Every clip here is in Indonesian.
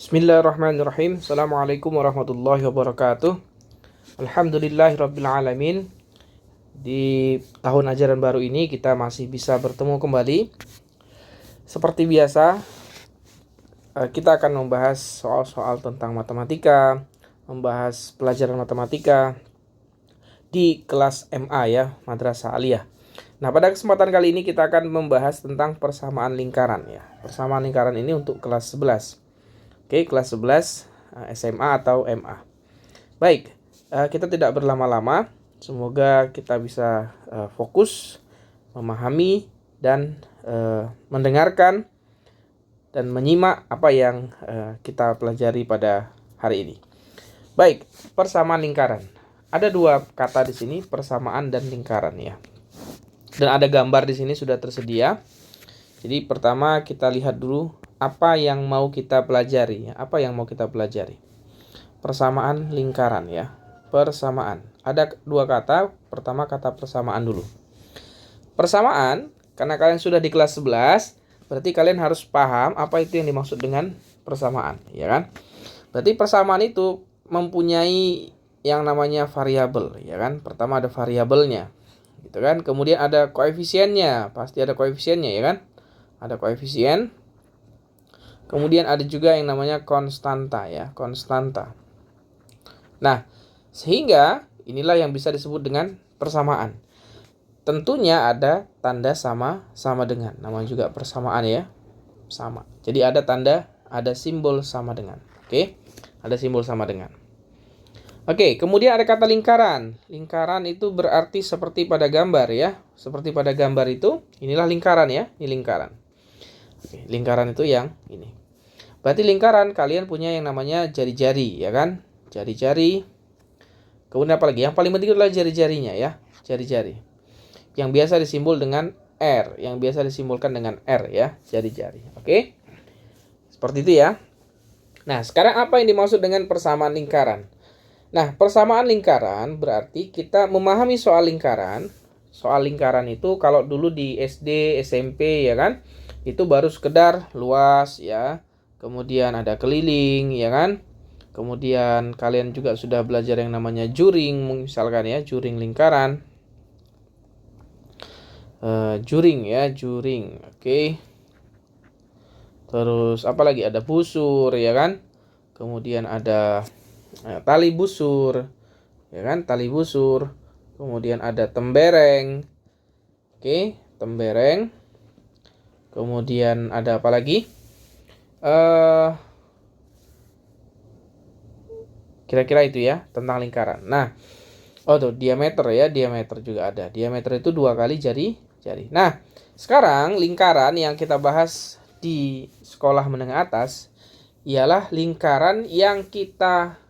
Bismillahirrahmanirrahim. Assalamualaikum warahmatullahi wabarakatuh. Alhamdulillahirrabbilalamin. Di tahun ajaran baru ini kita masih bisa bertemu kembali. Seperti biasa, kita akan membahas soal-soal tentang matematika, membahas pelajaran matematika di kelas MA ya, Madrasah Aliyah. Nah, pada kesempatan kali ini kita akan membahas tentang persamaan lingkaran ya. Persamaan lingkaran ini untuk kelas 11. Oke, kelas 11 SMA atau MA. Baik, kita tidak berlama-lama. Semoga kita bisa fokus, memahami, dan mendengarkan dan menyimak apa yang kita pelajari pada hari ini. Baik, persamaan lingkaran. Ada dua kata di sini, persamaan dan lingkaran ya. Dan ada gambar di sini sudah tersedia. Jadi pertama kita lihat dulu apa yang mau kita pelajari ya. Apa yang mau kita pelajari? Persamaan lingkaran ya. Persamaan. Ada dua kata. Pertama kata persamaan dulu. Persamaan, karena kalian sudah di kelas 11, berarti kalian harus paham apa itu yang dimaksud dengan persamaan, ya kan? Berarti persamaan itu mempunyai yang namanya variabel, ya kan? Pertama ada variabelnya. Gitu kan? Kemudian ada koefisiennya, pasti ada koefisiennya, ya kan? Ada koefisien. Kemudian ada juga yang namanya konstanta ya, konstanta. Nah, sehingga inilah yang bisa disebut dengan persamaan. Tentunya ada tanda sama dengan. Namanya juga persamaan ya. Sama. Jadi ada tanda, ada simbol sama dengan. Oke? Ada simbol sama dengan. Oke, kemudian ada kata lingkaran. Lingkaran itu berarti seperti pada gambar ya. Seperti pada gambar itu, inilah lingkaran ya, ini lingkaran. Oke, lingkaran itu yang ini. Berarti lingkaran kalian punya yang namanya jari-jari ya kan? Jari-jari. Kemudian apa lagi? Yang paling penting adalah jari-jarinya ya. Jari-jari. Yang biasa disimbol dengan R. Yang biasa disimbolkan dengan R ya. Jari-jari. Oke? Seperti itu ya. Nah, sekarang apa yang dimaksud dengan persamaan lingkaran? Nah, persamaan lingkaran berarti kita memahami soal lingkaran. Soal lingkaran itu kalau dulu di SD, SMP ya kan? Itu baru sekedar luas ya. Kemudian ada keliling, ya kan? Kemudian kalian juga sudah belajar yang namanya juring, misalkan ya, juring lingkaran. Juring ya, juring. Oke. Terus apa lagi? Ada busur, ya kan? Kemudian ada tali busur, ya kan? Tali busur. Kemudian ada tembereng. Oke, tembereng. Kemudian ada apa lagi? Kira-kira itu ya tentang lingkaran. Nah, tuh diameter ya, diameter juga ada. Diameter itu 2 kali jari. Nah, sekarang lingkaran yang kita bahas di sekolah menengah atas ialah lingkaran yang kita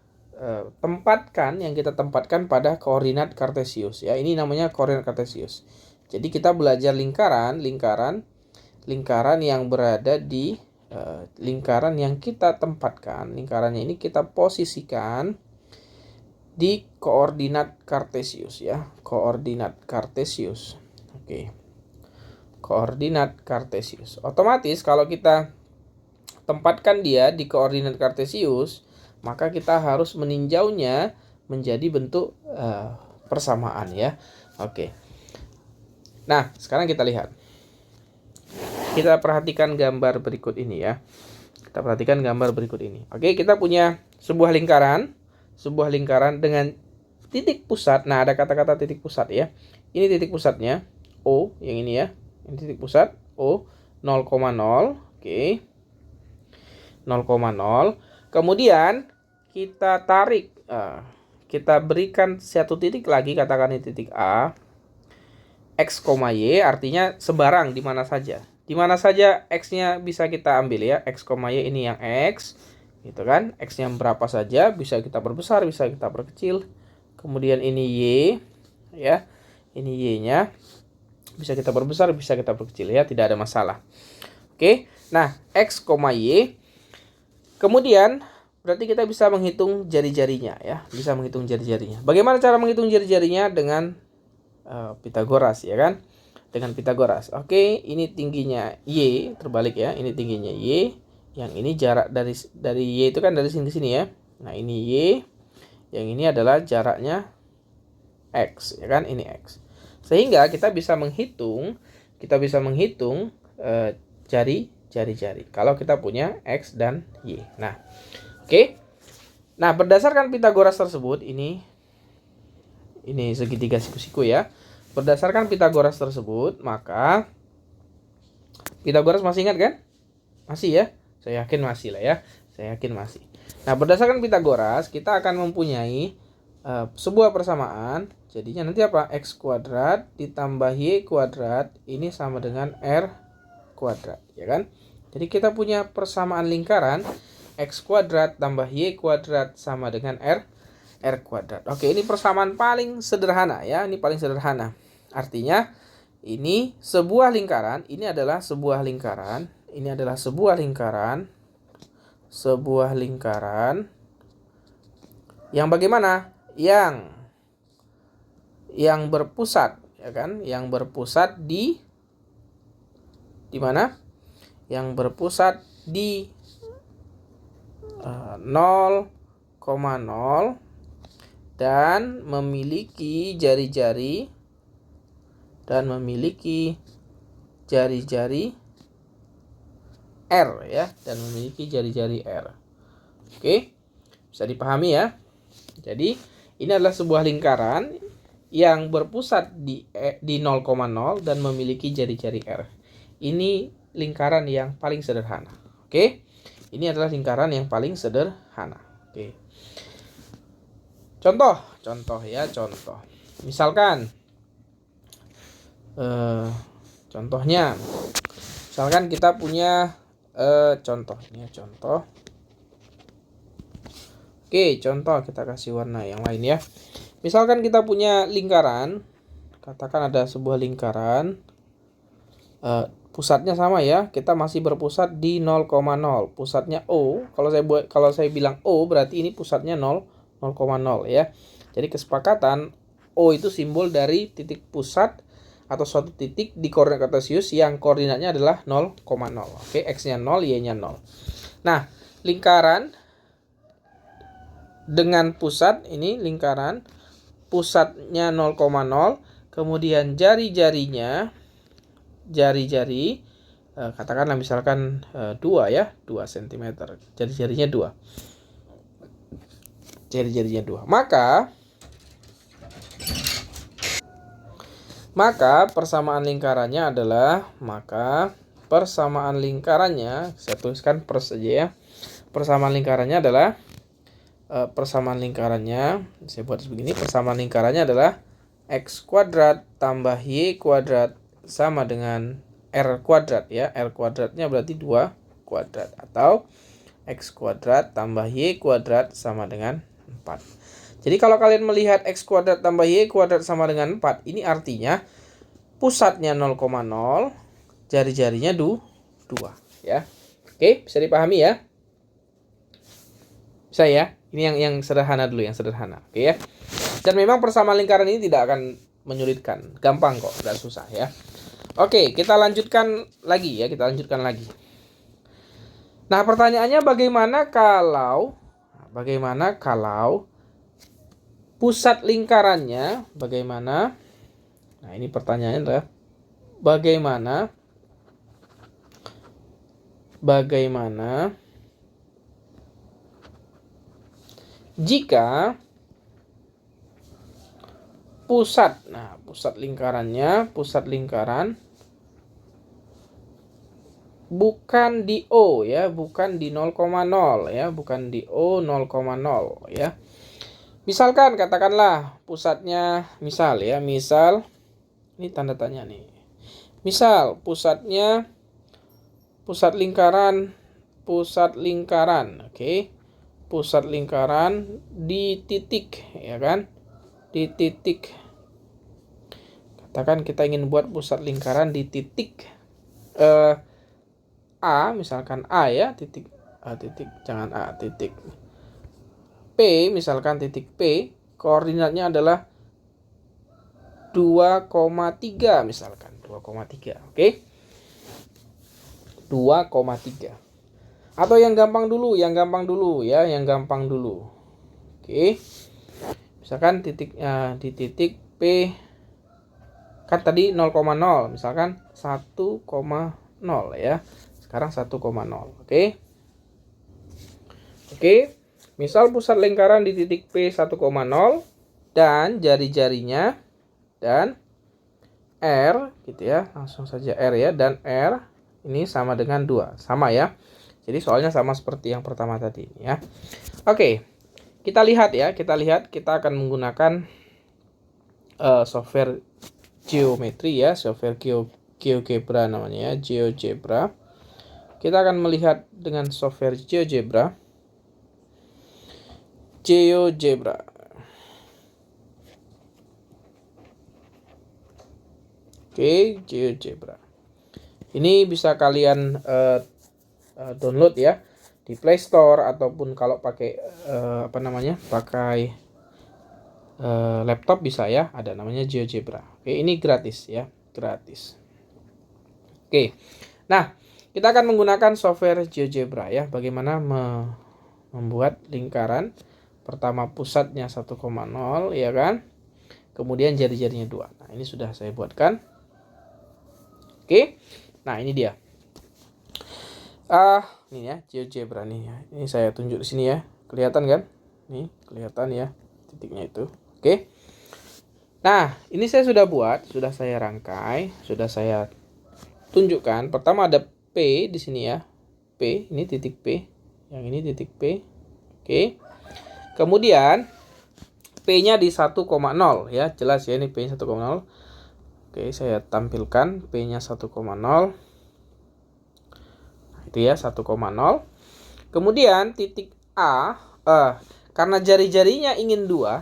tempatkan pada koordinat kartesius ya. Ini namanya koordinat kartesius. Jadi kita belajar lingkaran yang berada di lingkaran yang kita tempatkan, lingkarannya ini kita posisikan di koordinat kartesius ya, koordinat kartesius. Oke. Koordinat kartesius. Otomatis kalau kita tempatkan dia di koordinat kartesius, maka kita harus meninjaunya menjadi bentuk persamaan ya. Oke. Nah, sekarang kita lihat. Kita perhatikan gambar berikut ini ya. Kita perhatikan gambar berikut ini. Oke, kita punya sebuah lingkaran dengan titik pusat. Nah, ada kata-kata titik pusat ya. Ini titik pusatnya O, yang ini ya. Ini titik pusat O 0,0. Oke. 0,0. Kemudian kita tarik, kita berikan satu titik lagi, katakan ini titik A. X, Y artinya sebarang di mana saja. Di mana saja X-nya bisa kita ambil ya. X, Y ini yang X. Gitu kan. X-nya berapa saja. Bisa kita perbesar, bisa kita perkecil. Kemudian ini Y. Ya. Ini Y-nya. Bisa kita perbesar, bisa kita perkecil ya. Tidak ada masalah. Oke. Nah, X, Y. Kemudian berarti kita bisa menghitung jari-jarinya ya. Bisa menghitung jari-jarinya. Bagaimana cara menghitung jari-jarinya? Dengan Pitagoras ya kan? Dengan Pitagoras. Oke, ini tingginya Y, terbalik ya. Ini tingginya Y, Yang ini jarak dari Y itu kan dari sini ke sini ya. Nah, ini Y. Yang ini adalah jaraknya X, ya kan? Ini X. Sehingga kita bisa menghitung jari-jari kalau kita punya X dan Y. Nah, oke. Nah, berdasarkan Pitagoras tersebut, ini segitiga siku-siku ya. Berdasarkan Pitagoras tersebut, maka Pitagoras masih ingat kan? Masih ya? Saya yakin masih lah ya. Saya yakin masih. Nah, berdasarkan Pitagoras, kita akan mempunyai sebuah persamaan. Jadinya nanti apa? X kuadrat ditambah Y kuadrat ini sama dengan R kuadrat, ya kan? Jadi kita punya persamaan lingkaran X kuadrat tambah Y kuadrat sama dengan R kuadrat. Oke, ini persamaan paling sederhana ya. Ini paling sederhana. Artinya ini sebuah lingkaran, ini adalah sebuah lingkaran, yang bagaimana? Yang berpusat, ya kan? Yang berpusat di mana? Yang berpusat di 0,0 dan memiliki jari-jari R ya, dan memiliki jari-jari R. Oke, bisa dipahami ya. Jadi ini adalah sebuah lingkaran yang berpusat di 0,0 dan memiliki jari-jari R. Ini lingkaran yang paling sederhana. Oke, ini adalah lingkaran yang paling sederhana. Oke, contoh. Misalkan contohnya, misalkan kita punya contoh. Oke, contoh kita kasih warna yang lain ya. Misalkan kita punya lingkaran, katakan ada sebuah lingkaran, pusatnya sama ya, kita masih berpusat di 0,0. Pusatnya O. Kalau saya bilang O berarti ini pusatnya 0,0 ya. Jadi kesepakatan O itu simbol dari titik pusat atau suatu titik di koordinat kartesius yang koordinatnya adalah 0,0. Oke, X-nya 0, Y-nya 0. Nah, lingkaran dengan pusat ini, lingkaran pusatnya 0,0, kemudian jari-jari katakanlah misalkan 2 ya, 2 cm. Jari-jarinya 2. Maka persamaan lingkarannya saya tuliskan per saja ya. Persamaan lingkarannya saya buat begini. Persamaan lingkarannya adalah X kuadrat tambah Y kuadrat sama dengan R kuadrat ya. R kuadratnya berarti 2 kuadrat, atau X kuadrat tambah Y kuadrat sama dengan 4. Jadi kalau kalian melihat X kuadrat tambah Y kuadrat sama dengan 4, ini artinya pusatnya 0,0, jari-jarinya 2 ya. Oke, bisa dipahami ya? Bisa ya? Ini yang sederhana dulu, yang sederhana. Oke ya. Dan memang persamaan lingkaran ini tidak akan menyulitkan. Gampang kok, tidak susah ya. Oke, kita lanjutkan lagi ya, Nah, pertanyaannya bagaimana kalau pusat lingkarannya bagaimana? Nah, ini pertanyaannya adalah bagaimana jika pusat lingkaran bukan di O ya, bukan di 0,0 ya, bukan di O 0,0 ya. Misalkan katakanlah pusatnya misal ini tanda tanya nih. Misal pusat lingkaran, oke. Pusat lingkaran di titik, ya kan? Di titik. Katakan kita ingin buat pusat lingkaran di titik A, misalkan A ya, titik P, misalkan titik P, koordinatnya adalah 2,3 misalkan, 2,3, oke? 2,3. Atau yang gampang dulu ya, yang gampang dulu. Oke. Misalkan di titik P kan tadi 0,0, misalkan 1,0 ya. Sekarang 1,0. Oke. Oke. Misal pusat lingkaran di titik P 1,0 dan jari-jarinya dan R gitu ya. Langsung saja R ya, dan R ini sama dengan 2. Sama ya. Jadi soalnya sama seperti yang pertama tadi ya. Oke. Kita lihat ya, kita akan menggunakan software geometri ya, software GeoGebra namanya ya, GeoGebra. Kita akan melihat dengan software GeoGebra. Oke, GeoGebra. Ini bisa kalian download ya di Play Store, ataupun kalau pakai pakai laptop bisa ya, ada namanya GeoGebra. Oke, ini gratis ya, gratis. Oke. Nah, kita akan menggunakan software GeoGebra ya. Bagaimana membuat lingkaran. Pertama pusatnya 1,0 ya kan. Kemudian jari-jarinya 2. Nah, ini sudah saya buatkan. Oke. Nah, ini dia. Ini ya GeoGebra nih ya. Ini saya tunjuk di sini ya. Kelihatan kan? Nih, kelihatan ya titiknya itu. Oke. Nah, ini saya sudah buat, sudah saya rangkai, sudah saya tunjukkan. Pertama ada P di sini ya. P, ini titik P. Yang ini titik P. Oke. Kemudian P-nya di 1,0 ya. Jelas ya, ini P-nya 1,0. Oke, saya tampilkan P-nya 1,0. Itu ya, 1,0. Kemudian titik A, karena jari-jarinya ingin 2,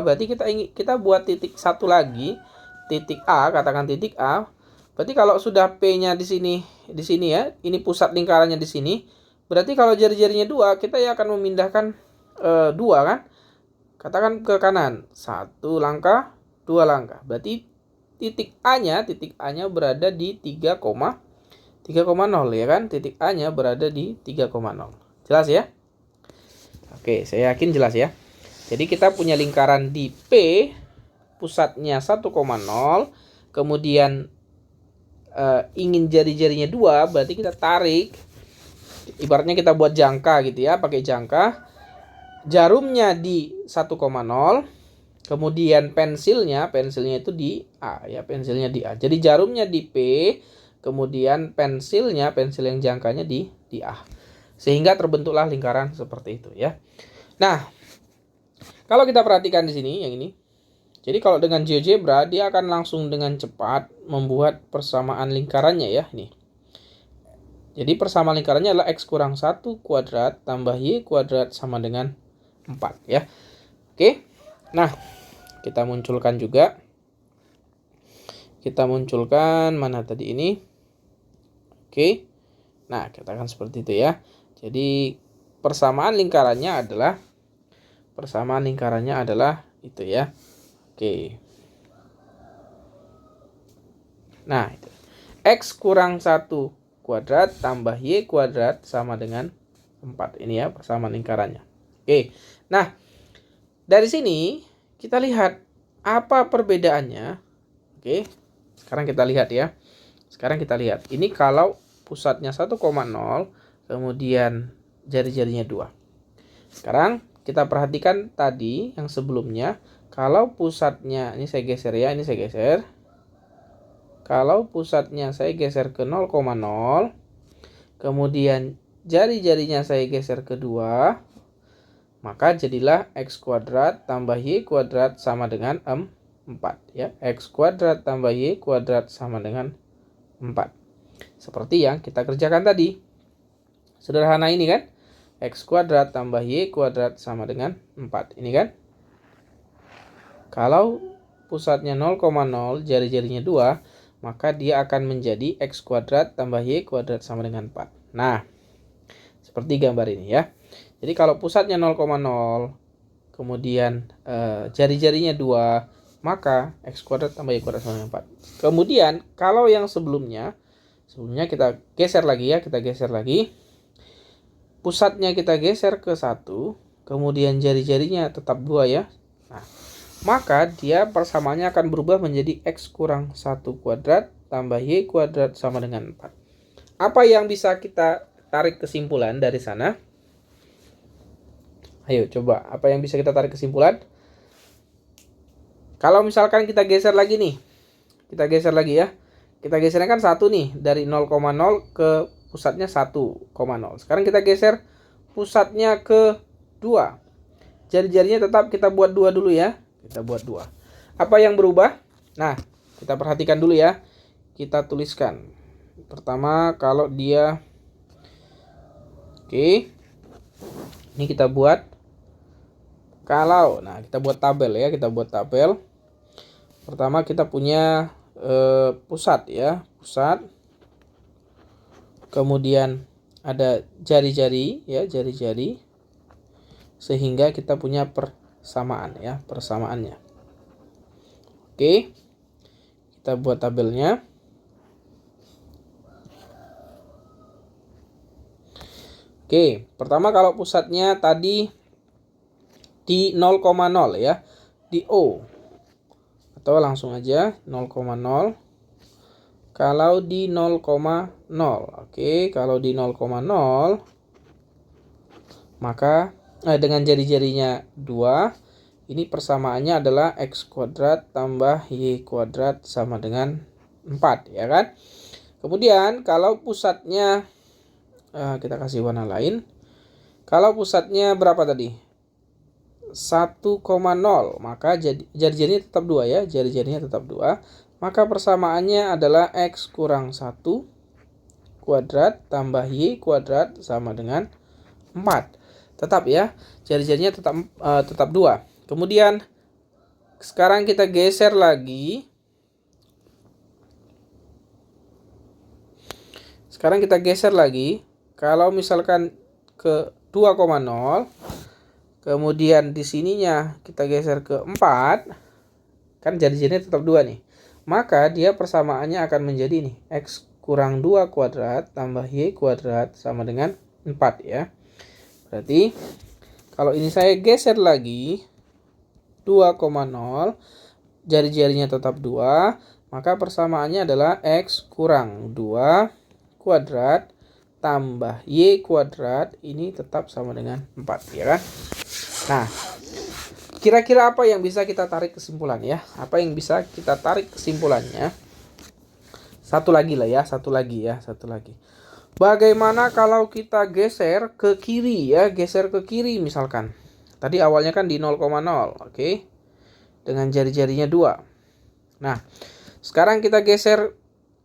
berarti kita buat titik satu lagi, titik A, katakan titik A. Berarti kalau sudah P-nya di sini ya, ini pusat lingkarannya di sini. Berarti kalau jari-jarinya 2, kita ya akan memindahkan 2 kan? Katakan ke kanan, 1 langkah, 2 langkah. Berarti titik A-nya berada di 3,0 ya kan? Titik A-nya berada di 3,0. Jelas ya? Oke, saya yakin jelas ya. Jadi kita punya lingkaran di P, pusatnya 1,0, kemudian ingin jari-jarinya 2, berarti kita tarik. Ibaratnya kita buat jangka gitu ya, pakai jangka. Jarumnya di 1,0, kemudian pensilnya itu di A ya, pensilnya di A. Jadi jarumnya di P, kemudian pensil yang jangkanya di A. Sehingga terbentuklah lingkaran seperti itu ya. Nah, kalau kita perhatikan di sini yang ini. Jadi kalau dengan GeoGebra dia akan langsung dengan cepat membuat persamaan lingkarannya ya, ini. Jadi persamaan lingkarannya adalah X kurang 1 kuadrat tambah Y kuadrat sama dengan 4 ya. Oke. Nah, kita munculkan juga. Kita munculkan mana tadi ini? Oke. Nah, katakan seperti itu ya. Jadi persamaan lingkarannya adalah itu ya. Oke. Nah, itu. X kurang 1 kuadrat tambah Y kuadrat sama dengan 4. Ini ya persamaan lingkarannya. Oke. Nah, dari sini kita lihat apa perbedaannya. Oke. Sekarang kita lihat ya. Ini kalau pusatnya 1,0, kemudian jari-jarinya 2. Sekarang kita perhatikan tadi yang sebelumnya. Kalau pusatnya, ini saya geser ya, Kalau pusatnya saya geser ke 0,0, kemudian jari-jarinya saya geser ke 2, maka jadilah X kuadrat tambah Y kuadrat sama dengan 4 ya. X kuadrat tambah Y kuadrat sama dengan 4. Seperti yang kita kerjakan tadi. Sederhana ini kan? X kuadrat tambah Y kuadrat sama dengan 4. Ini kan? Kalau pusatnya 0,0, jari-jarinya 2, maka dia akan menjadi X kuadrat tambah Y kuadrat sama dengan 4. Nah, seperti gambar ini ya. Jadi kalau pusatnya 0,0, kemudian jari-jarinya 2, maka X kuadrat tambah Y kuadrat sama dengan 4. Kemudian kalau yang sebelumnya kita geser lagi ya, pusatnya kita geser ke 1, kemudian jari-jarinya tetap 2 ya. Nah, maka dia persamaannya akan berubah menjadi X kurang 1 kuadrat tambah Y kuadrat sama dengan 4. Apa yang bisa kita tarik kesimpulan dari sana? Ayo coba, apa yang bisa kita tarik kesimpulan? Kalau misalkan kita geser lagi nih. Kita geser lagi ya. Kita gesernya kan 1 nih. Dari 0,0 ke pusatnya 1,0. Sekarang kita geser pusatnya ke 2. Jari-jarinya tetap kita buat 2 dulu ya. Kita buat 2. Apa yang berubah? Nah, kita perhatikan dulu ya. Kita tuliskan. Pertama, kalau dia... Oke. Ini kita buat. Kalau, nah kita buat tabel ya. Kita buat tabel. Pertama kita punya pusat ya. Pusat. Kemudian ada jari-jari ya. Jari-jari. Sehingga kita punya persamaan ya. Persamaannya. Oke. Kita buat tabelnya. Oke, pertama kalau pusatnya tadi di 0,0 ya, di O. Atau langsung aja 0,0. Kalau di 0,0. Oke, kalau di 0,0 maka dengan jari-jarinya 2, ini persamaannya adalah X kuadrat tambah Y kuadrat sama dengan 4 ya kan. Kemudian kalau pusatnya kita kasih warna lain. Kalau pusatnya berapa tadi? 1,0, maka jari-jarinya tetap 2 ya. Jari-jarinya tetap 2. Maka persamaannya adalah X kurang 1 kuadrat tambah Y kuadrat sama dengan 4. Tetap ya. Jari-jarinya tetap 2. Kemudian sekarang kita geser lagi. Kalau misalkan ke 2,0, kemudian di sininya kita geser ke 4, kan jari-jarinya tetap 2 nih. Maka dia persamaannya akan menjadi nih, X kurang 2 kuadrat tambah Y kuadrat sama dengan 4 ya. Berarti kalau ini saya geser lagi 2,0, jari-jarinya tetap 2, maka persamaannya adalah X kurang 2 kuadrat tambah Y kuadrat, ini tetap sama dengan 4 ya kan. Nah, kira-kira apa yang bisa kita tarik kesimpulan ya? Apa yang bisa kita tarik kesimpulannya? Satu lagi. Bagaimana kalau kita geser ke kiri ya? Geser ke kiri misalkan. Tadi awalnya kan di 0,0, oke? Dengan jari-jarinya 2. Nah, sekarang kita geser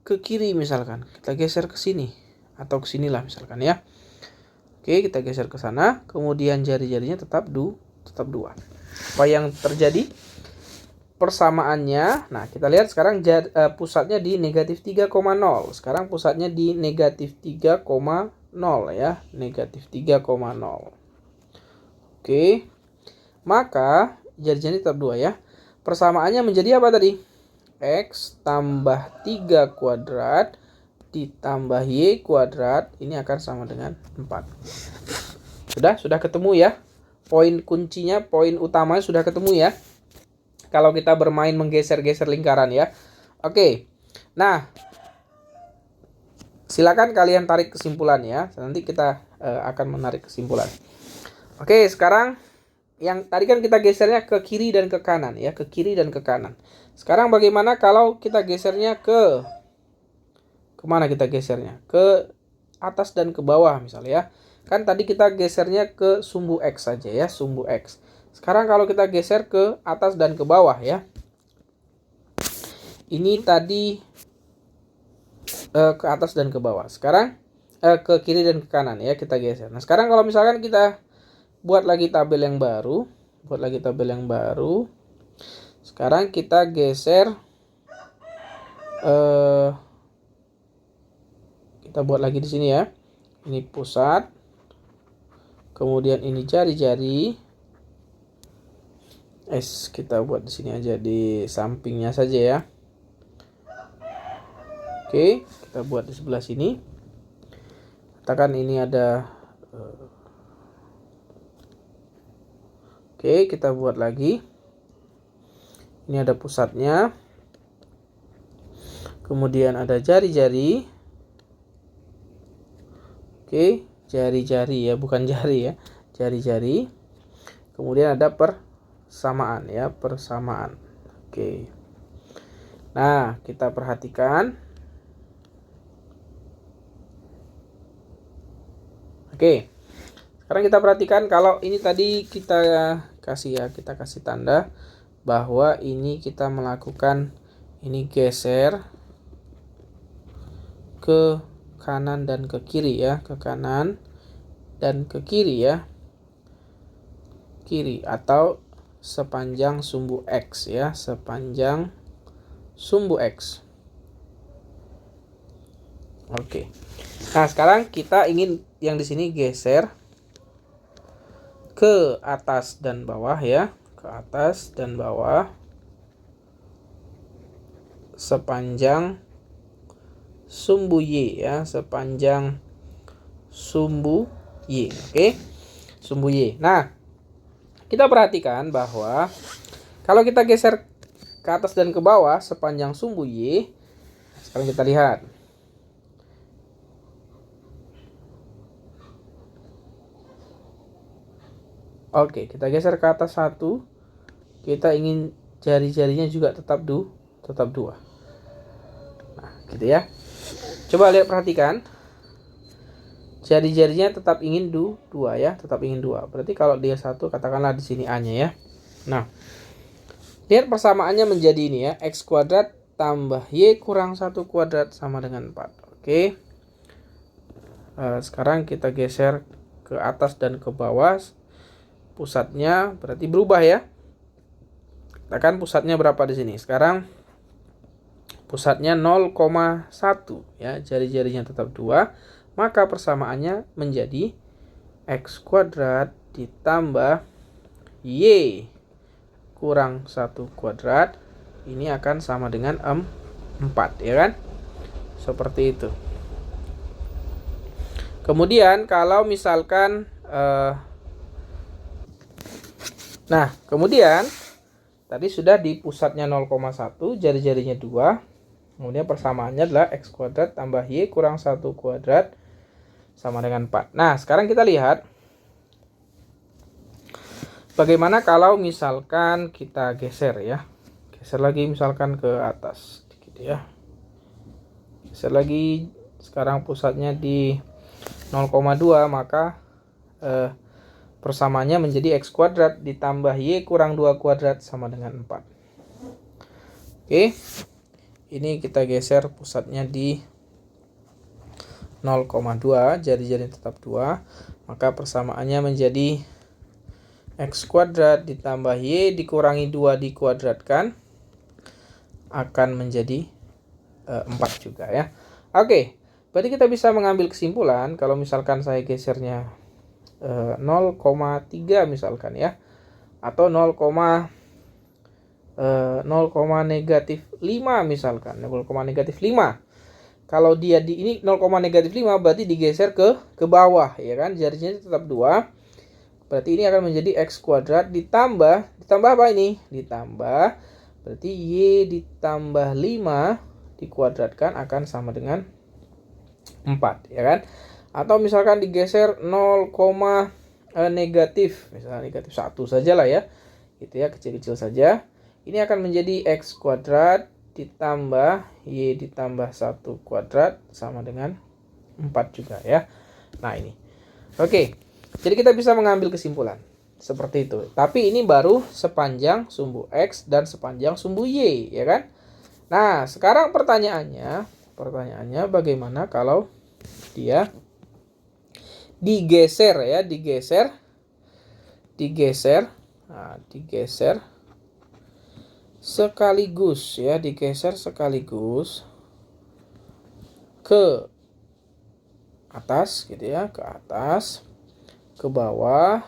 ke kiri misalkan. Kita geser ke sini. Atau ke sinilah misalkan ya. Oke, kita geser ke sana. Kemudian jari-jarinya tetap 2. Apa yang terjadi? Persamaannya. Nah, kita lihat sekarang pusatnya di negatif 3,0. Sekarang pusatnya di negatif 3,0 ya. Negatif 3,0. Oke. Maka jari-jarinya tetap 2 ya. Persamaannya menjadi apa tadi? X tambah 3 kuadrat ditambah Y kuadrat, ini akan sama dengan 4. Sudah ketemu ya. Poin kuncinya, poin utamanya sudah ketemu ya. Kalau kita bermain menggeser-geser lingkaran ya. Oke. Nah, silakan kalian tarik kesimpulan ya. Nanti kita akan menarik kesimpulan. Oke, sekarang yang tadi kan kita gesernya ke kiri dan ke kanan ya, ke kiri dan ke kanan. Sekarang bagaimana kalau kita gesernya kemana kita gesernya? Ke atas dan ke bawah misalnya ya. Kan tadi kita gesernya ke sumbu X saja ya, sumbu X. Sekarang kalau kita geser ke atas dan ke bawah ya. Ini tadi ke atas dan ke bawah. Sekarang ke kiri dan ke kanan ya kita geser. Nah, sekarang kalau misalkan kita buat lagi tabel yang baru. Sekarang kita geser kita buat lagi di sini ya. Ini pusat. Kemudian ini jari-jari. Kita buat di sini aja, di sampingnya saja ya. Oke, kita buat di sebelah sini. Katakan ini ada Oke, kita buat lagi. Ini ada pusatnya. Kemudian ada jari-jari. Oke, jari-jari ya, bukan jari ya. Jari-jari. Kemudian ada persamaan ya, persamaan. Oke. Nah, kita perhatikan. Oke. Sekarang kita perhatikan kalau ini tadi kita kasih tanda bahwa ini kita melakukan ini geser ke kanan dan ke kiri ya, ke kanan dan ke kiri ya. Kiri atau sepanjang sumbu X ya, sepanjang sumbu X. Oke. Nah, sekarang kita ingin yang di sini geser ke atas dan bawah ya, ke atas dan bawah sepanjang sumbu Y ya, sepanjang sumbu Y. Oke. Sumbu Y. Nah, kita perhatikan bahwa kalau kita geser ke atas dan ke bawah sepanjang sumbu Y, sekarang kita lihat. Oke, kita geser ke atas 1. Kita ingin jari-jarinya juga tetap 2. Nah, gitu ya. Coba lihat, perhatikan. Jari-jarinya tetap ingin 2 ya, tetap ingin 2. Berarti kalau dia 1, katakanlah di sini A-nya ya. Nah, lihat persamaannya menjadi ini ya, X kuadrat tambah Y kurang 1 kuadrat sama dengan 4. Oke. Sekarang kita geser ke atas dan ke bawah. Pusatnya berarti berubah ya. Katakan pusatnya berapa di sini? Sekarang pusatnya 0,1 ya, jari-jarinya tetap 2, maka persamaannya menjadi X kuadrat ditambah Y kurang 1 kuadrat. Ini akan sama dengan 4 ya kan? Seperti itu. Kemudian kalau misalkan nah, kemudian tadi sudah di pusatnya 0,1, jari-jarinya 2. Kemudian persamaannya adalah X kuadrat tambah Y kurang 1 kuadrat sama dengan 4. Nah, sekarang kita lihat bagaimana kalau misalkan kita geser ya. Geser lagi misalkan ke atas sedikit ya. Geser lagi, sekarang pusatnya di 0,2, maka persamaannya menjadi X kuadrat ditambah Y kurang 2 kuadrat sama dengan 4. Oke. Ini kita geser pusatnya di 0,2, jari-jari tetap 2. Maka persamaannya menjadi X kuadrat ditambah Y dikurangi 2 dikuadratkan akan menjadi 4 juga ya. Oke. Berarti kita bisa mengambil kesimpulan kalau misalkan saya gesernya 0,3 misalkan ya, atau 0, negatif 5 misalkan, 0, negatif 5. Kalau dia di ini 0, negatif 5 berarti digeser ke bawah ya kan, jarinya tetap 2. Berarti ini akan menjadi X kuadrat ditambah apa ini? Ditambah, berarti Y ditambah 5 dikuadratkan akan sama dengan 4 ya kan. Atau misalkan digeser 0, negatif, misalnya negatif 1 saja lah ya, gitu ya, kecil-kecil saja. Ini akan menjadi X kuadrat ditambah Y ditambah 1 kuadrat sama dengan 4 juga ya. Nah ini, oke, jadi kita bisa mengambil kesimpulan seperti itu. Tapi ini baru sepanjang sumbu X dan sepanjang sumbu Y ya kan. Nah sekarang pertanyaannya bagaimana kalau dia digeser ya, digeser sekaligus ya, digeser sekaligus ke atas gitu ya, ke atas, ke bawah,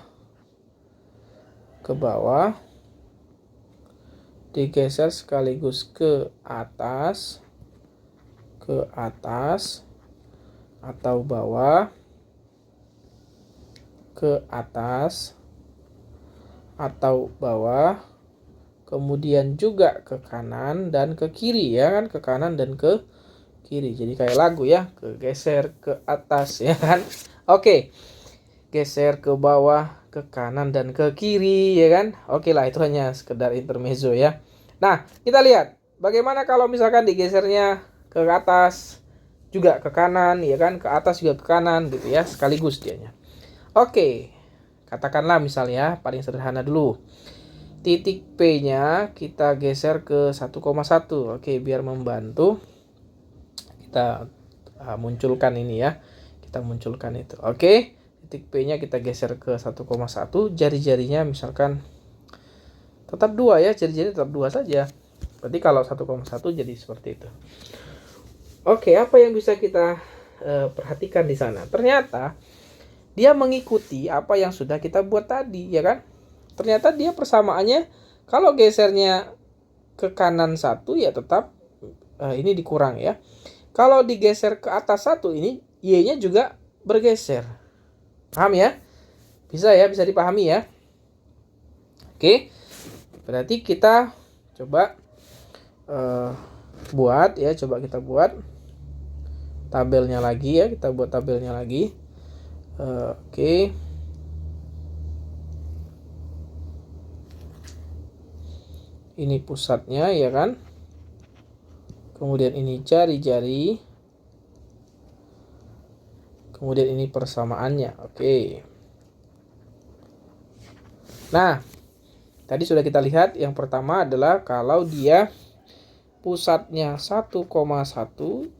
digeser sekaligus ke atas atau bawah, ke atas atau bawah, kemudian juga ke kanan dan ke kiri ya kan, ke kanan dan ke kiri. Jadi kayak lagu ya, geser ke atas ya kan. Oke. Geser ke bawah, ke kanan dan ke kiri ya kan. Oke lah, itu hanya sekedar intermezzo ya. Nah, kita lihat bagaimana kalau misalkan digesernya ke atas juga ke kanan ya kan, ke atas juga ke kanan gitu ya, sekaligus dianya. Oke. Katakanlah misalnya paling sederhana dulu. Titik P-nya kita geser ke 1,1. Oke, biar membantu kita munculkan ini ya. Kita munculkan itu. Oke, titik P-nya kita geser ke 1,1. Jari-jarinya misalkan tetap 2 ya, jari-jari tetap 2 saja. Berarti kalau 1,1 jadi seperti itu. Oke, apa yang bisa kita perhatikan di sana? Ternyata dia mengikuti apa yang sudah kita buat tadi ya kan. Ternyata dia persamaannya kalau gesernya ke kanan 1 ya tetap ini dikurang ya. Kalau digeser ke atas 1 ini Y-nya juga bergeser. Paham ya? Bisa ya, bisa dipahami ya. Oke. Berarti kita coba buat ya, coba kita buat tabelnya lagi ya, kita buat tabelnya lagi. Oke. Ini pusatnya ya kan. Kemudian ini jari-jari. Kemudian ini persamaannya. Oke. Nah, tadi sudah kita lihat yang pertama adalah kalau dia pusatnya 1,1,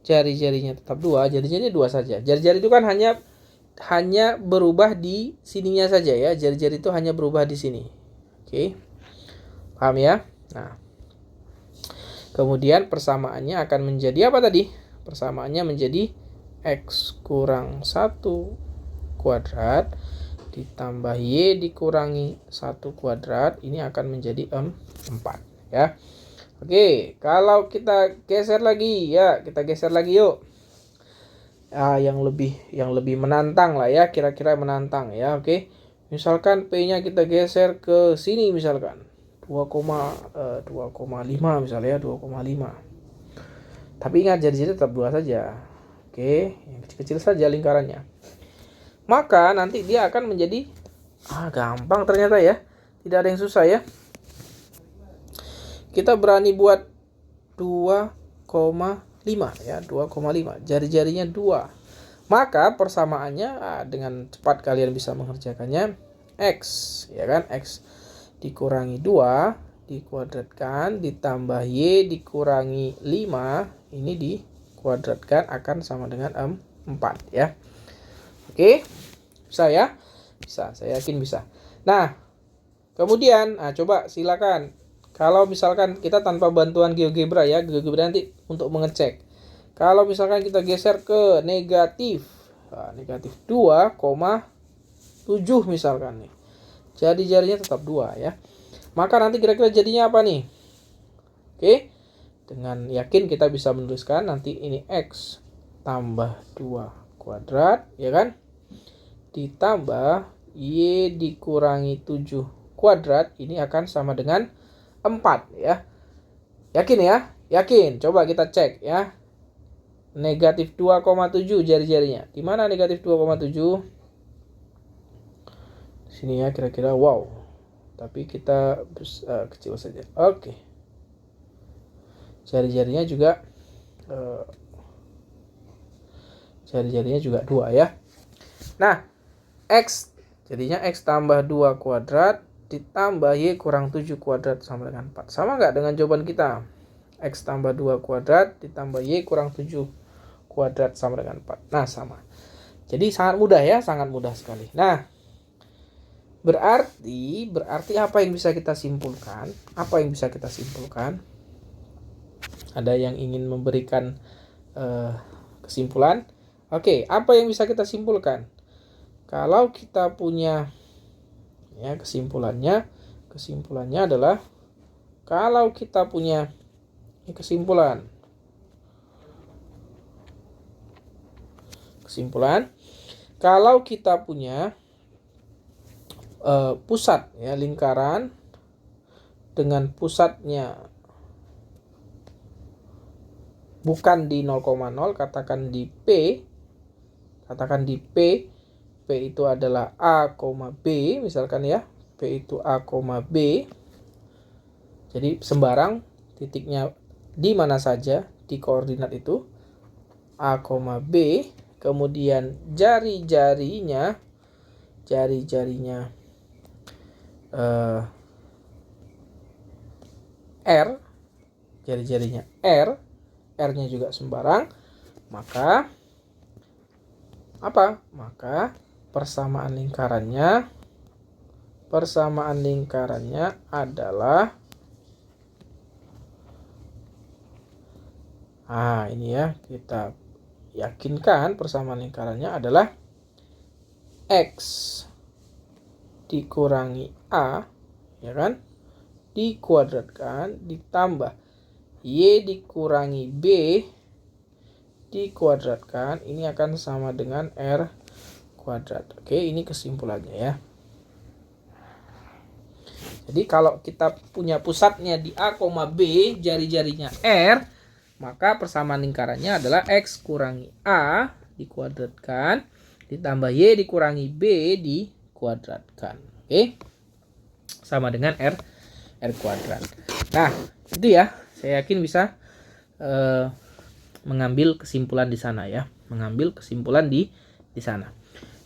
jari-jarinya tetap 2, jari-jarinya 2 saja. Jari-jari itu kan hanya berubah di sininya saja ya. Jari-jari itu hanya berubah di sini. Oke. Paham ya? Nah. Kemudian persamaannya akan menjadi apa tadi? Persamaannya menjadi X kurang 1 kuadrat ditambah Y dikurangi 1 kuadrat. Ini akan menjadi 4 ya. Oke, kalau kita geser lagi ya, kita geser lagi yuk. Yang lebih menantang lah ya, kira-kira menantang ya. Oke. Misalkan P-nya kita geser ke sini misalkan 2,5 misalnya 2,5. Tapi ingat jari-jari tetap 2 saja. Oke, yang kecil-kecil saja lingkarannya. Maka nanti dia akan menjadi gampang ternyata ya. Tidak ada yang susah ya. Kita berani buat 2,5 ya, 2,5. Jari-jarinya 2. Maka persamaannya dengan cepat kalian bisa mengerjakannya X ya kan, X dikurangi 2 dikuadratkan ditambah Y dikurangi 5 ini dikuadratkan akan sama dengan 4 ya. Oke, bisa ya? Bisa, saya yakin bisa. Nah, kemudian coba silakan kalau misalkan kita tanpa bantuan GeoGebra ya, GeoGebra nanti untuk mengecek. Kalau misalkan kita geser ke negatif 2,7 misalkan nih. Jadi jarinya tetap 2 ya. Maka nanti kira-kira jadinya apa nih? Oke. Dengan yakin kita bisa menuliskan nanti ini X tambah 2 kuadrat ya kan? Ditambah Y dikurangi 7 kuadrat ini akan sama dengan 4 ya. Yakin ya? Yakin. Coba kita cek ya. Negatif 2,7 jari-jarinya. Di mana negatif 2,7? Sini ya kira-kira. Wow. Tapi kita kecil saja. Oke. Jari-jarinya juga 2 ya. Nah, X jadinya X tambah 2 kuadrat ditambah Y kurang 7 kuadrat sama dengan 4. Sama nggak dengan jawaban kita? X tambah 2 kuadrat ditambah Y kurang 7 kuadrat sama dengan 4. Nah, sama. Jadi sangat mudah ya, sangat mudah sekali. Nah, berarti apa yang bisa kita simpulkan? Apa yang bisa kita simpulkan? Ada yang ingin memberikan kesimpulan? Oke, apa yang bisa kita simpulkan? Kalau kita punya ya kesimpulannya adalah kalau kita punya kesimpulan kalau kita punya pusat ya, lingkaran dengan pusatnya bukan di 0,0, katakan di P. Katakan di P. P itu adalah A, B, misalkan ya. P itu A, B. Jadi sembarang titiknya di mana saja di koordinat itu A, B. Kemudian jari-jarinya R, jari-jarinya R-nya juga sembarang, maka apa? Maka persamaan lingkarannya adalah ini ya, kita yakinkan persamaan lingkarannya adalah X dikurangi A, ya kan? Dikuadratkan ditambah Y dikurangi B dikuadratkan, ini akan sama dengan R kuadrat. Oke, ini kesimpulannya ya. Jadi kalau kita punya pusatnya di A, B, jari-jarinya R, maka persamaan lingkarannya adalah X kurangi A dikuadratkan ditambah Y dikurangi B dikuadratkan. Oke, sama dengan R kuadrat. Nah, itu ya, saya yakin bisa mengambil kesimpulan di sana ya, mengambil kesimpulan di sana.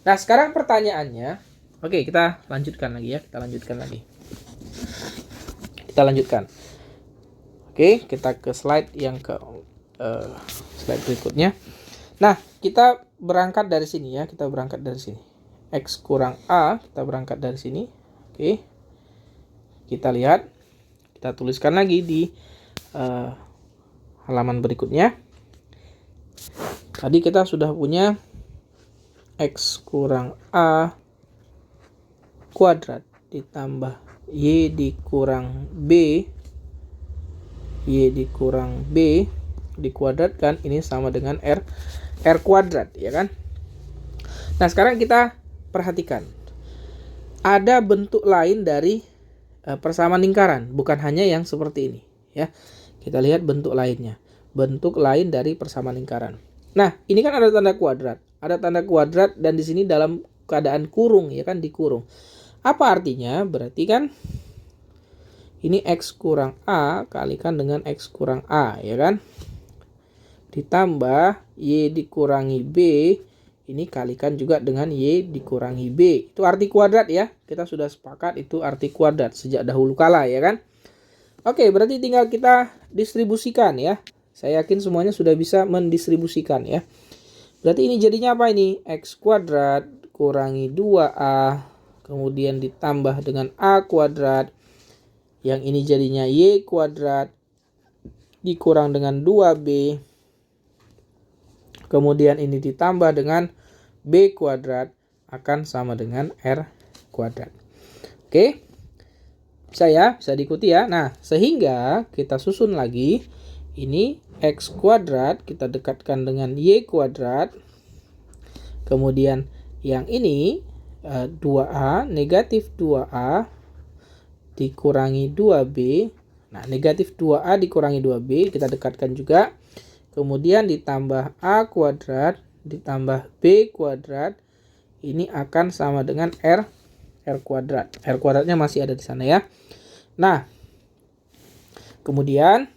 Nah, sekarang pertanyaannya, oke, kita lanjutkan lagi ya, kita lanjutkan. Oke, kita ke slide yang slide berikutnya. Nah, kita berangkat dari sini ya, X kurang A, kita berangkat dari sini. Oke, kita lihat, kita tuliskan lagi di halaman berikutnya. Tadi kita sudah punya X kurang A kuadrat ditambah Y dikurang B dikuadratkan, ini sama dengan R kuadrat, ya kan? Nah, sekarang kita perhatikan, ada bentuk lain dari persamaan lingkaran, bukan hanya yang seperti ini ya. Kita lihat bentuk lainnya, bentuk lain dari persamaan lingkaran. Nah, ini kan ada tanda kuadrat, dan di sini dalam keadaan kurung, ya kan, dikurung. Apa artinya? Berarti kan ini X kurang A kalikan dengan X kurang A, ya kan? Ditambah Y dikurangi B, ini kalikan juga dengan Y dikurangi B. Itu arti kuadrat ya. Kita sudah sepakat itu arti kuadrat sejak dahulu kala, ya kan? Oke, berarti tinggal kita distribusikan ya. Saya yakin semuanya sudah bisa mendistribusikan ya. Berarti ini jadinya apa ini? X kuadrat kurangi 2A, kemudian ditambah dengan A kuadrat. Yang ini jadinya Y kuadrat dikurang dengan 2B. Kemudian ini ditambah dengan B kuadrat akan sama dengan R kuadrat. Oke. Bisa diikuti ya. Nah, sehingga kita susun lagi. Ini X kuadrat kita dekatkan dengan Y kuadrat. Kemudian yang ini 2A, negatif 2A dikurangi 2B. Nah, negatif 2A dikurangi 2B kita dekatkan juga. Kemudian ditambah A kuadrat ditambah B kuadrat. Ini akan sama dengan R kuadrat. R kuadratnya masih ada di sana ya. Nah, kemudian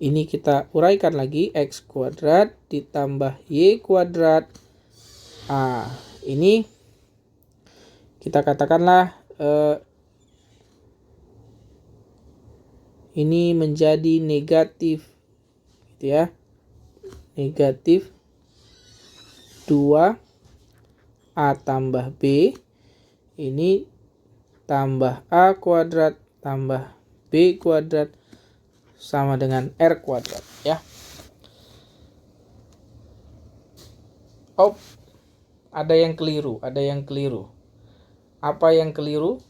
ini kita uraikan lagi, X kuadrat ditambah Y kuadrat. Ini kita katakanlah ini menjadi negatif, gitu ya. Negatif 2A tambah B. Ini tambah A kuadrat tambah B kuadrat sama dengan R kuadrat ya. Ada yang keliru. Apa yang keliru?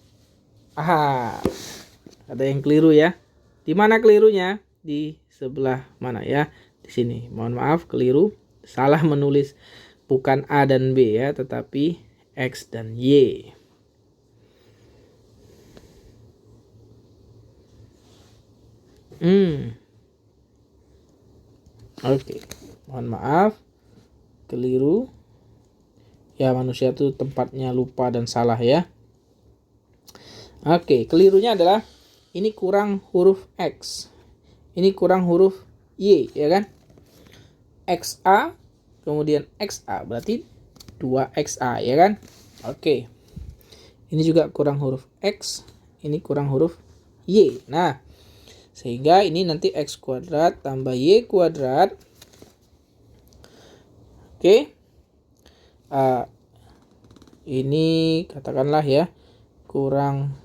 Ada yang keliru ya. Di mana kelirunya? Di sebelah mana ya? Di sini. Mohon maaf, keliru. Salah menulis bukan A dan B ya, tetapi X dan Y. Oke, mohon maaf, keliru. Ya, manusia itu tempatnya lupa dan salah ya. Oke, kelirunya adalah ini kurang huruf X. Ini kurang huruf Y, ya kan? XA, kemudian XA, berarti 2XA, ya kan? Oke. Ini juga kurang huruf X, ini kurang huruf Y. Nah, sehingga ini nanti X kuadrat tambah Y kuadrat. Oke. Ini katakanlah ya, kurang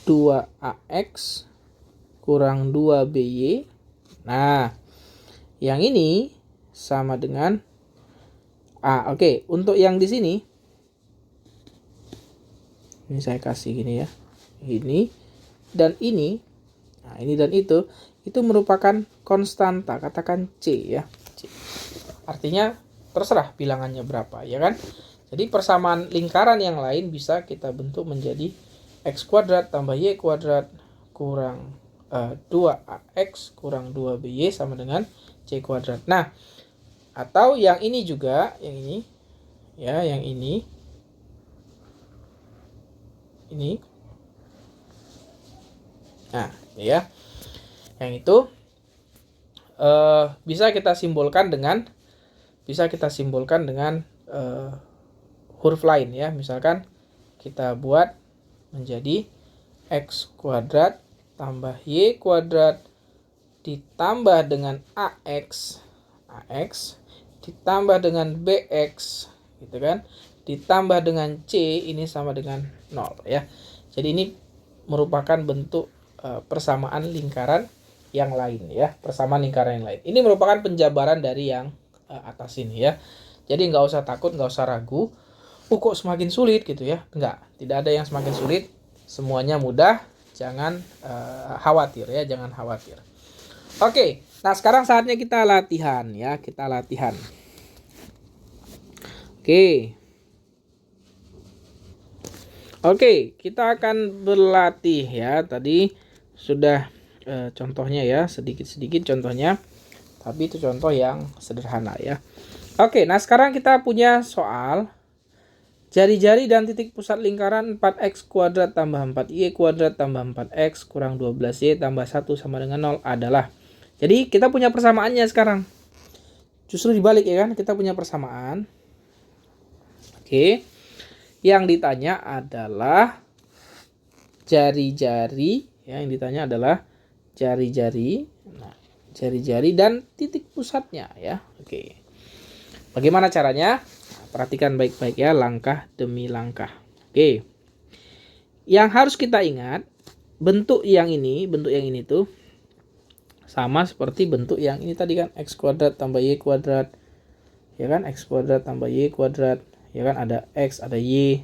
dua AX kurang 2 BY. Nah, yang ini sama dengan oke. Untuk yang di sini, ini saya kasih gini ya. Ini dan ini. Nah, ini dan itu merupakan konstanta, katakan C ya. C. Artinya terserah bilangannya berapa, ya kan? Jadi persamaan lingkaran yang lain bisa kita bentuk menjadi X kuadrat tambah Y kuadrat kurang 2AX kurang 2BY sama dengan C kuadrat. Nah, atau yang ini juga, yang ini ya, yang ini nah ya, yang itu bisa kita simbolkan dengan huruf lain ya. Misalkan kita buat menjadi X kuadrat tambah Y kuadrat ditambah dengan AX ditambah dengan BX gitu kan, ditambah dengan C, ini sama dengan 0 ya. Jadi ini merupakan bentuk persamaan lingkaran yang lain ya, persamaan lingkaran yang lain. Ini merupakan penjabaran dari yang atas ini ya. Jadi nggak usah takut, nggak usah ragu. Kok semakin sulit gitu ya? Enggak, tidak ada yang semakin sulit. Semuanya mudah. Jangan khawatir ya, jangan khawatir. Oke, nah sekarang saatnya kita latihan ya, kita latihan. Oke, kita akan berlatih ya. Tadi sudah contohnya ya, sedikit-sedikit contohnya. Tapi itu contoh yang sederhana ya. Oke, nah sekarang kita punya soal. Jari-jari dan titik pusat lingkaran 4x kuadrat tambah 4y kuadrat tambah 4x kurang 12y tambah 1 sama dengan 0 adalah. Jadi kita punya persamaannya sekarang. Justru dibalik ya kan, kita punya persamaan. Oke. Yang ditanya adalah jari-jari, ya, yang ditanya adalah jari-jari. Nah, jari-jari dan titik pusatnya ya. Oke. Bagaimana caranya? Perhatikan baik-baik ya, langkah demi langkah. Oke. Yang harus kita ingat, bentuk yang ini tuh sama seperti bentuk yang ini tadi kan, X kuadrat tambah Y kuadrat. Ya kan, X kuadrat tambah Y kuadrat. Ya kan, ada X, ada Y,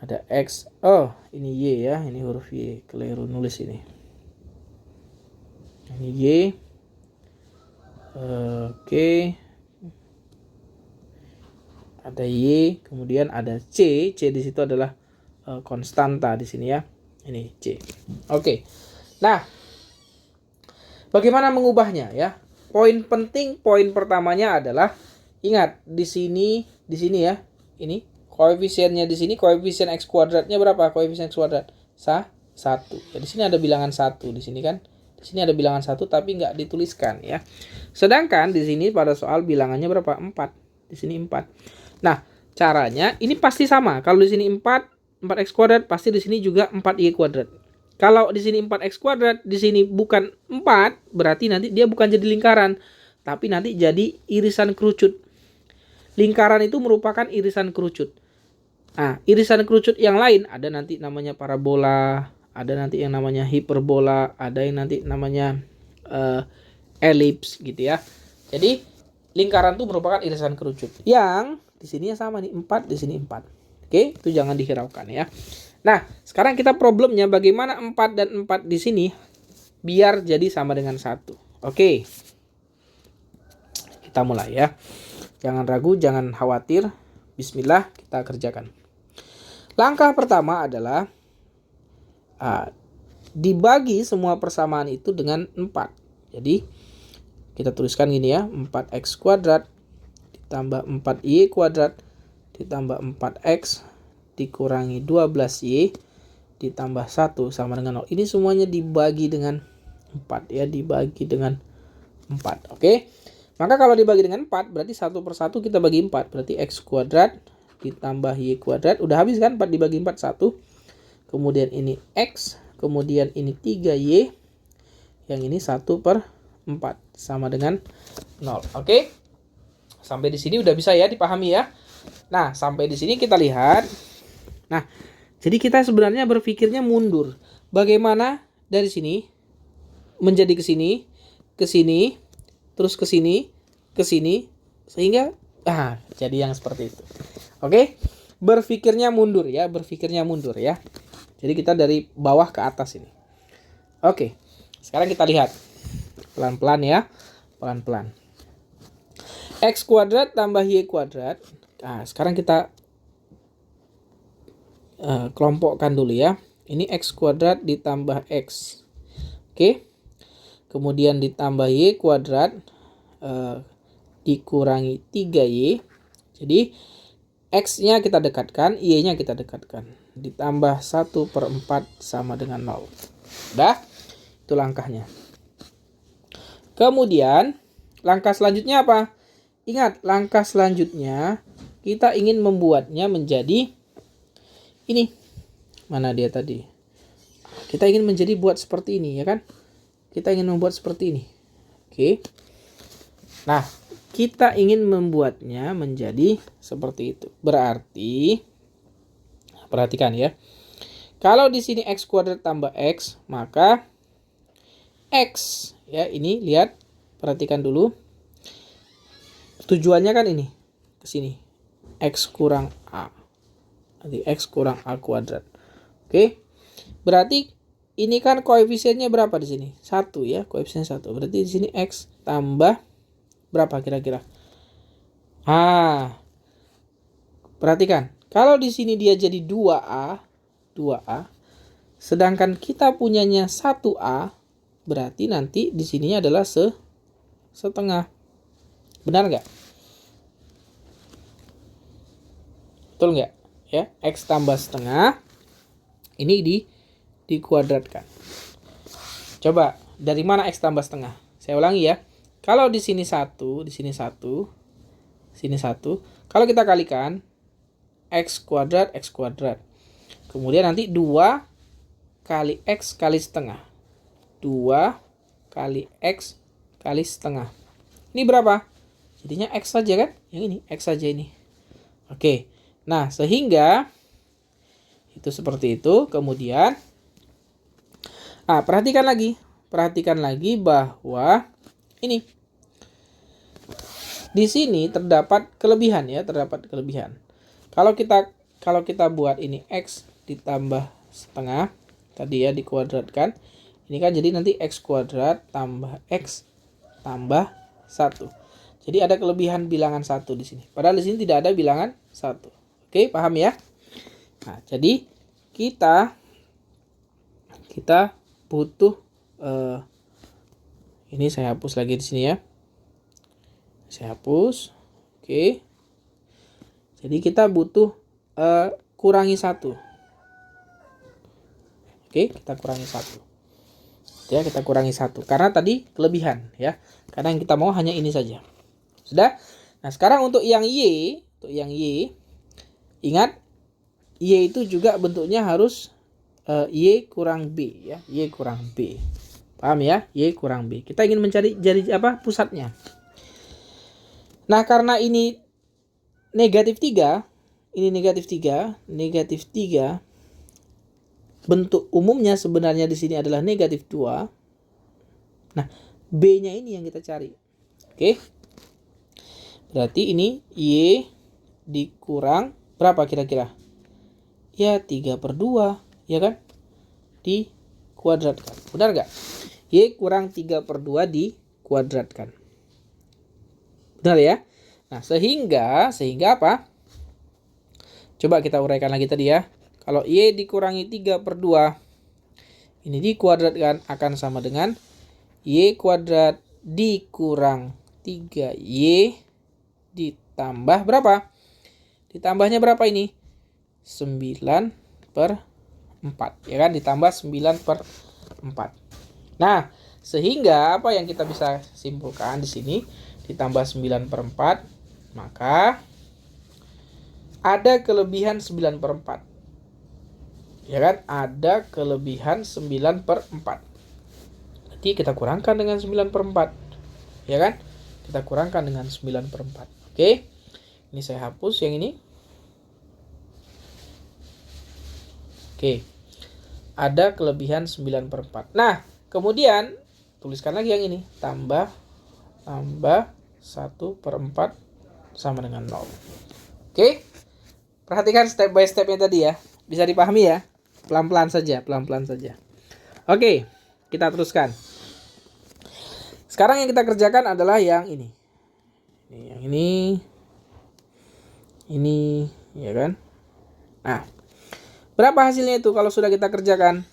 ada X. Oh, ini Y ya, ini huruf Y. Keliru nulis ini. Ini Y. Oke. Ada Y, kemudian ada C. C di situ adalah konstanta di sini ya. Ini C. Oke. Nah, bagaimana mengubahnya ya? Poin penting, poin pertamanya adalah ingat di sini ya. Ini koefisiennya di sini, koefisien X kuadratnya berapa? Koefisien X kuadrat 1. Ya, di sini ada bilangan 1 di sini kan. Di sini ada bilangan 1 tapi nggak dituliskan ya. Sedangkan di sini pada soal bilangannya berapa? 4. Di sini 4. Nah, caranya ini pasti sama. Kalau di sini 4x kuadrat, pasti di sini juga 4y kuadrat. Kalau di sini 4x kuadrat, di sini bukan 4, berarti nanti dia bukan jadi lingkaran, tapi nanti jadi irisan kerucut. Lingkaran itu merupakan irisan kerucut. Nah, irisan kerucut yang lain ada nanti namanya parabola, ada nanti yang namanya hiperbola, ada yang nanti namanya elips gitu ya. Jadi lingkaran itu merupakan irisan kerucut. Yang di sini sama nih, 4, di sini 4. Oke, itu jangan dihiraukan ya. Nah, sekarang kita problemnya bagaimana 4 dan 4 di sini biar jadi sama dengan 1. Oke. kita mulai ya. Jangan ragu, jangan khawatir. Bismillah, kita kerjakan. Langkah pertama adalah dibagi semua persamaan itu dengan 4. Jadi kita tuliskan gini ya, 4x kuadrat ditambah 4y kuadrat ditambah 4x dikurangi 12y ditambah 1 sama dengan 0. Ini semuanya dibagi dengan 4 ya, dibagi dengan 4. Oke. Maka kalau dibagi dengan 4 berarti satu per satu kita bagi 4. Berarti x kuadrat ditambah y kuadrat. Udah habis kan 4 dibagi 4 1. Kemudian ini x, kemudian ini 3y. Yang ini 1 per 4 sama dengan 0. Oke. Sampai di sini udah bisa ya dipahami ya. Nah, sampai di sini kita lihat. Nah, jadi kita sebenarnya berpikirnya mundur. Bagaimana dari sini menjadi ke sini, terus ke sini, sehingga jadi yang seperti itu. Oke? Berpikirnya mundur ya. Jadi kita dari bawah ke atas ini. Oke. Sekarang kita lihat pelan-pelan ya. Pelan-pelan. X kuadrat tambah y kuadrat. Nah, sekarang kita kelompokkan dulu ya. Ini x kuadrat ditambah x. Oke. Kemudian ditambah y kuadrat dikurangi 3y. Jadi x-nya kita dekatkan, y-nya kita dekatkan. Ditambah 1 per 4 sama dengan 0. Udah? Itu langkahnya. Kemudian langkah selanjutnya apa? Ingat, langkah selanjutnya kita ingin membuatnya menjadi ini. Mana dia tadi? Kita ingin buat seperti ini ya kan? Kita ingin membuat seperti ini. Oke. Nah, kita ingin membuatnya menjadi seperti itu. Berarti perhatikan ya. Kalau di sini x kuadrat tambah x, maka x ya, ini lihat, perhatikan dulu. Tujuannya kan ini ke sini. X kurang a. Nanti x kurang a kuadrat. Oke. Berarti ini kan koefisiennya berapa di sini? 1 ya, koefisien 1. Berarti di sini x tambah berapa kira-kira? Perhatikan. Kalau di sini dia jadi 2a, sedangkan kita punyanya 1a, berarti nanti di sininya adalah setengah. Benar nggak? Betul nggak? Ya, x tambah setengah. Ini dikuadratkan. Coba, dari mana x tambah setengah? Saya ulangi ya. Kalau di sini 1, di sini 1, sini 1. Kalau kita kalikan x kuadrat, kemudian nanti 2 kali x kali setengah. 2 kali x kali setengah. Ini berapa? Jadinya x saja kan? Yang ini, x saja ini. Oke. Nah, sehingga itu seperti itu. Kemudian perhatikan lagi bahwa ini di sini terdapat kelebihan ya, Kalau kita buat ini x ditambah setengah tadi ya, dikuadratkan. Ini kan jadi nanti x kuadrat tambah x tambah 1. Jadi ada kelebihan bilangan 1 di sini. Padahal di sini tidak ada bilangan 1. Oke, paham ya? Nah, jadi kita butuh ini saya hapus lagi di sini ya. Saya hapus. Oke. Jadi kita butuh kurangi 1. Oke, kita kurangi 1. Ya, kita kurangi 1 karena tadi kelebihan ya. Karena yang kita mau hanya ini saja. Sudah? Nah, sekarang untuk yang y, ingat y itu juga bentuknya harus y kurang b ya, y kurang b. Paham ya? Y kurang b. Kita ingin mencari pusatnya. Nah, karena ini negatif 3, bentuk umumnya sebenarnya di sini adalah negatif 2. Nah, b-nya ini yang kita cari. Oke. Berarti ini y dikurang berapa kira-kira? Ya 3/2, ya kan? Dikuadratkan. Benar nggak? Y kurang 3/2 dikuadratkan. Benar ya? Nah, sehingga apa? Coba kita uraikan lagi tadi ya. Kalau Y dikurangi 3/2, ini dikuadratkan akan sama dengan Y kuadrat dikurang 3Y ditambah berapa? Ditambahnya berapa ini? 9/4. Ya kan? Ditambah 9/4. Nah, sehingga apa yang kita bisa simpulkan di sini? Ditambah 9/4, maka ada kelebihan 9/4. Ya kan? Ada kelebihan 9/4. Jadi kita kurangkan dengan 9/4. Ya kan? Kita kurangkan dengan 9/4. Oke. Ini saya hapus yang ini. Oke. Ada kelebihan 9/4. Nah, kemudian tuliskan lagi yang ini. Tambah 1/4 sama dengan 0. Oke. Perhatikan step by stepnya tadi ya. Bisa dipahami ya. Pelan-pelan saja. Oke. Kita teruskan. Sekarang yang kita kerjakan adalah yang ini. Yang ini, ya kan? Nah, berapa hasilnya itu kalau sudah kita kerjakan?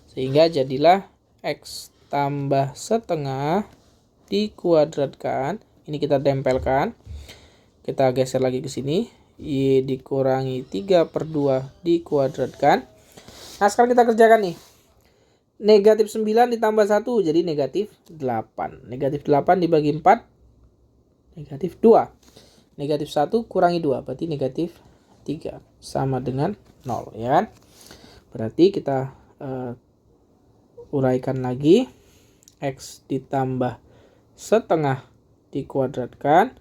Sehingga jadilah X tambah setengah dikuadratkan. Ini kita tempelkan. Kita geser lagi ke sini. Y dikurangi 3/2 dikuadratkan. Nah, sekarang kita kerjakan nih. Negatif 9 ditambah 1 jadi negatif 8. Negatif 8 dibagi 4, negatif 2. Negatif 1 kurangi 2, berarti negatif 3. Sama dengan 0, ya kan? Berarti kita uraikan lagi. X ditambah setengah dikuadratkan.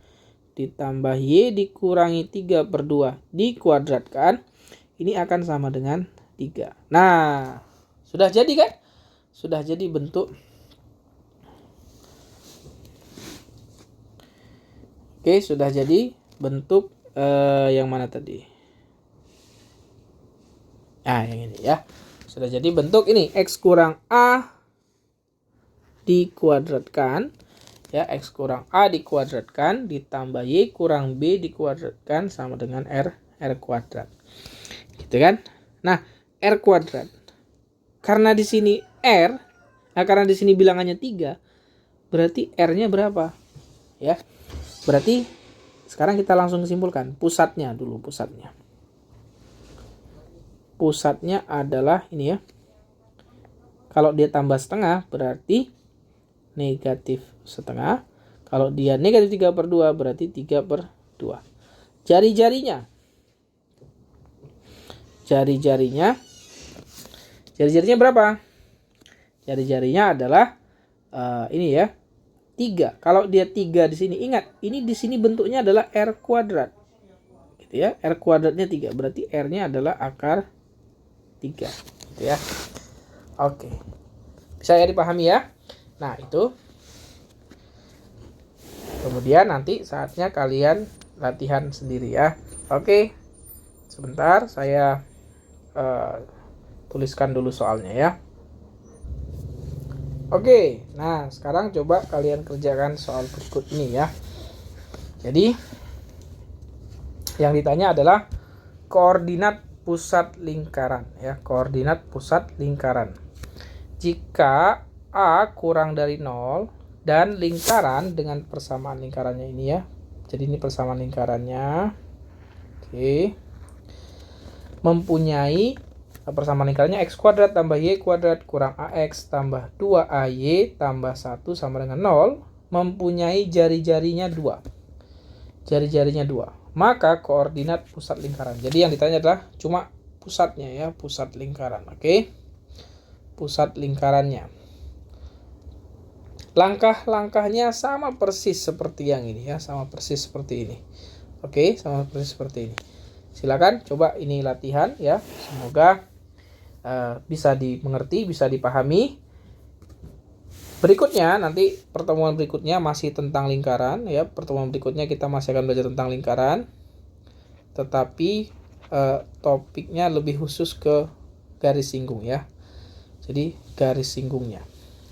Ditambah Y dikurangi 3/2 dikuadratkan. Ini akan sama dengan 3. Nah, sudah jadi kan? Sudah jadi bentuk. Oke, sudah jadi bentuk yang mana tadi? Nah, yang ini ya. Sudah jadi bentuk ini. X kurang A dikuadratkan. Ya, X kurang A dikuadratkan ditambah Y kurang B dikuadratkan sama dengan R kuadrat. Gitu kan? Nah, R kuadrat. Karena di sini karena di sini bilangannya 3, berarti R-nya berapa? Ya. Berarti sekarang kita langsung simpulkan pusatnya dulu, pusatnya. Pusatnya adalah ini ya. Kalau dia tambah setengah berarti negatif setengah. Kalau dia negatif 3/2 berarti 3/2. Jari-jarinya berapa? Jari-jarinya adalah ini ya. 3. Kalau dia 3 di sini, ingat, ini di sini bentuknya adalah R kuadrat. Gitu ya. R kuadratnya 3, berarti R-nya adalah akar 3. Gitu ya. Oke. Bisa ya dipahami ya? Nah, itu. Kemudian nanti saatnya kalian latihan sendiri ya. Oke. Sebentar saya tuliskan dulu soalnya ya. Oke, nah sekarang coba kalian kerjakan soal berikut ini ya. Jadi yang ditanya adalah koordinat pusat lingkaran ya, koordinat pusat lingkaran. Jika A kurang dari 0 dan lingkaran dengan persamaan lingkarannya ini ya. Jadi ini persamaan lingkarannya. Oke. Mempunyai persamaan lingkarannya X kuadrat tambah Y kuadrat kurang AX tambah 2AY tambah 1 sama dengan 0. Mempunyai jari-jarinya 2. Jari-jarinya 2. Maka koordinat pusat lingkaran. Jadi yang ditanya adalah cuma pusatnya ya, pusat lingkaran. Oke. Pusat lingkarannya. Langkah-langkahnya sama persis seperti yang ini ya, sama persis seperti ini. Oke, sama persis seperti ini. Silakan coba ini latihan ya. Semoga bisa dimengerti, bisa dipahami. Berikutnya nanti pertemuan berikutnya masih tentang lingkaran ya. Pertemuan berikutnya kita masih akan belajar tentang lingkaran. Tetapi topiknya lebih khusus ke garis singgung ya. Jadi garis singgungnya.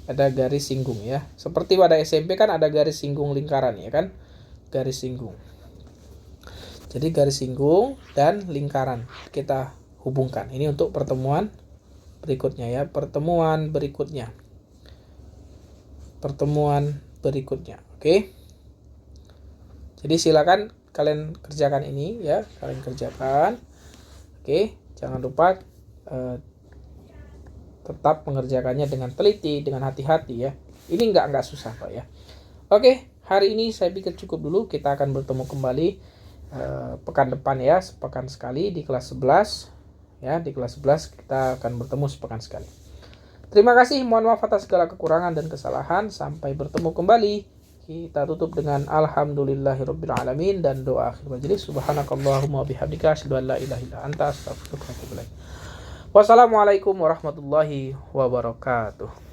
ada garis singgung ya. Seperti pada SMP kan ada garis singgung lingkaran ya kan? Garis singgung. Jadi garis singgung dan lingkaran kita hubungkan. Ini untuk pertemuan berikutnya ya. Pertemuan berikutnya. Oke. Jadi silakan kalian kerjakan ini ya. Kalian kerjakan. Oke. Jangan lupa tetap mengerjakannya dengan teliti, dengan hati-hati ya. Ini enggak susah Pak ya. Oke, hari ini saya pikir cukup dulu. Kita akan bertemu kembali pekan depan ya, sepekan sekali di kelas 11 ya. Di kelas 11 kita akan bertemu sepekan sekali. Terima kasih, mohon maaf atas segala kekurangan dan kesalahan. Sampai bertemu kembali. Kita tutup dengan alhamdulillahirabbil alamin dan doa akhir majelis. Subhanakallahumma bihamdika asyhadu an la ilaha illa anta astaghfiruka wa atubu ilaik. Wassalamualaikum warahmatullahi wabarakatuh.